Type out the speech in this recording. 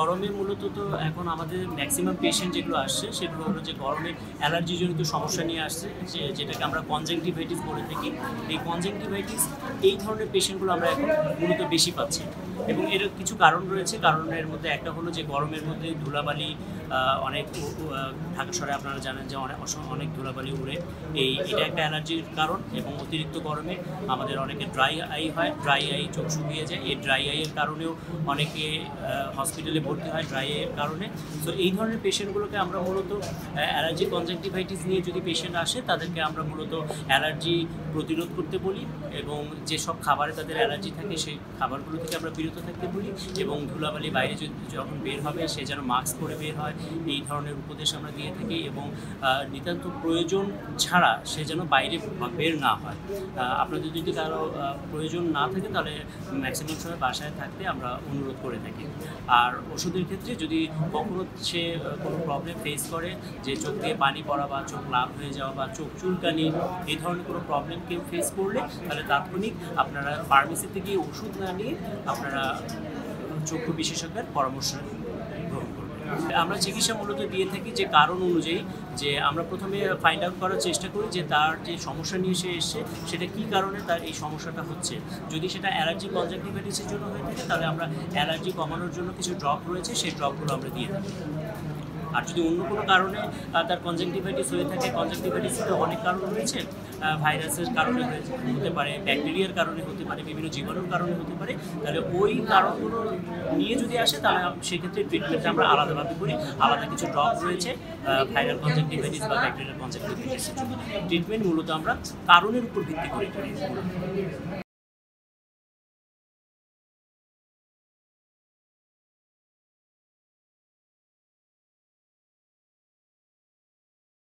গরমে মূলত তো এখন আমাদের ম্যাক্সিমাম পেশেন্ট যেগুলো আসছে সেগুলো হলো যে গরমে অ্যালার্জিজনিত সমস্যা নিয়ে আসছে, যেটাকে আমরা কনজাংটিভাইটিস বলে থাকি। এই কনজাংটিভাইটিস এই ধরনের পেশেন্টগুলো আমরা এখন মূলত বেশি পাচ্ছি, এবং এর কিছু কারণ রয়েছে। কারণের মধ্যে একটা হলো যে গরমের মধ্যে ধুলাবালি অনেক, ঢাকা শহরে আপনারা জানেন যে অনেক ধুলাবালি উড়ে, এটা একটা অ্যালার্জির কারণ। এবং অতিরিক্ত গরমে আমাদের অনেকে ড্রাই আই হয়, ড্রাই আই চোখ শুকিয়ে যায়। এই ড্রাই আইয়ের কারণেও অনেকে হসপিটালে ভর্তি হয় ড্রাই আইয়ের কারণে। তো এই ধরনের পেশেন্টগুলোকে আমরা মূলত অ্যালার্জি কনজাংটিভাইটিস নিয়ে যদি পেশেন্ট আসে তাদেরকে আমরা মূলত অ্যালার্জি প্রতিরোধ করতে বলি, এবং যেসব খাবারে তাদের অ্যালার্জি থাকে সেই খাবারগুলো থেকে আমরা বিরত থাকতে বলি, এবং ধুলাবালি বাইরে যখন বের হবে সে যেন মাস্ক পরে বের হয়, এই ধরনের উপদেশ আমরা দিয়ে থাকি। এবং নিতান্ত প্রয়োজন ছাড়া সে যেন বাইরে বের না হয়। আপনাদের যদি কারো প্রয়োজন না থাকে তাহলে ম্যাক্সিমাম সময় বাসায় থাকতে আমরা অনুরোধ করে থাকি। আর ওষুধের ক্ষেত্রে যদি কখনো সে কোনো প্রবলেম ফেস করে, যে চোখ দিয়ে পানি পড়া বা চোখ লাল হয়ে যাওয়া বা চোখ চুলকানি, এই ধরনের কোনো প্রবলেম কেউ ফেস করলে তাহলে তাৎক্ষণিক আপনারা ফার্মেসিতে গিয়ে ওষুধ না নিয়ে আপনারা চক্ষু বিশেষজ্ঞের পরামর্শ গ্রহণ করবেন। আমরা চিকিৎসা মূলত দিয়ে থাকি যে কারণ অনুযায়ী, যে আমরা প্রথমে ফাইন্ড আউট করার চেষ্টা করি যে তার যে সমস্যা নিয়ে সে এসছে সেটা কী কারণে তার এই সমস্যাটা হচ্ছে। যদি সেটা অ্যালার্জি কনজাংটিভাইটিসের জন্য হয়ে থাকে তাহলে আমরা অ্যালার্জি কমানোর জন্য কিছু ড্রপ রয়েছে, সেই ড্রপগুলো আমরা দিয়ে থাকি। আর যদি অন্য কোনো কারণে তার কনজাংটিভাইটিস হয়ে থাকে, কনজাংটিভাইটিসের তো অনেক কারণ রয়েছে, ভাইরাসের কারণে হতে পারে, ব্যাকটেরিয়ার কারণে হতে পারে, বিভিন্ন জীবাণুর কারণে হতে পারে। তাহলে ওই কারণগুলো নিয়ে যদি আসে তাহলে সেক্ষেত্রে ট্রিটমেন্টটা আমরা আলাদাভাবে করি। আলাদা কিছু ড্রপ রয়েছে ভাইরাল কনজাংটিভাইটিস বা ব্যাকটেরিয়াল কনজাংটিভাইটিসের জন্য। ট্রিটমেন্ট মূলত আমরা কারণের উপর ভিত্তি করে করি।